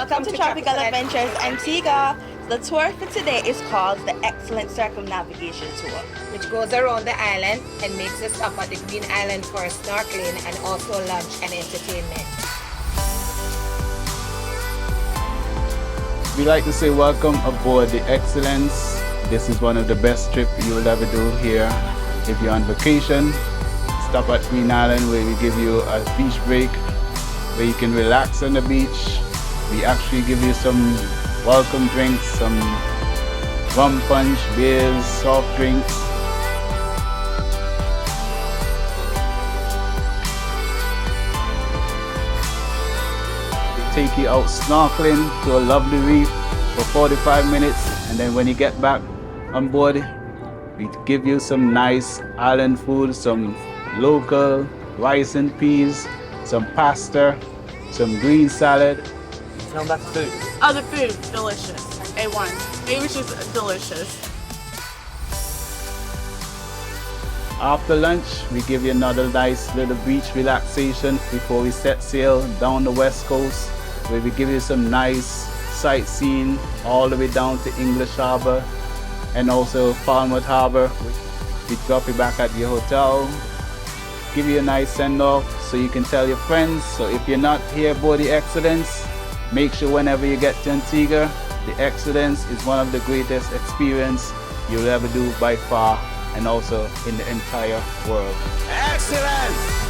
Welcome to Tropical Adventures Antigua. The tour for today is called the Excellent Circumnavigation Tour, which goes around the island and makes a stop at the Green Island for snorkeling and also lunch and entertainment. We like to say welcome aboard the Excellence. This is one of the best trips you will ever do here. If you're on vacation, stop at Green Island where we give you a beach break where you can relax on the beach. We actually give you some welcome drinks, some rum punch, beers, soft drinks. We take you out snorkeling to a lovely reef for 45 minutes, and then when you get back on board, we give you some nice island food, some local rice and peas, some pasta, some green salad. Tell them about the food. Oh, the food, delicious. A1. It was just delicious. After lunch, we give you another nice little beach relaxation before we set sail down the west coast, where we give you some nice sightseeing all the way down to English Harbor and also Falmouth Harbor. We drop you back at your hotel, give you a nice send-off so you can tell your friends. So if you're not here aboard the Excellence, make sure whenever you get to Antigua, the Excellence is one of the greatest experiences you'll ever do by far and also in the entire world. Excellent!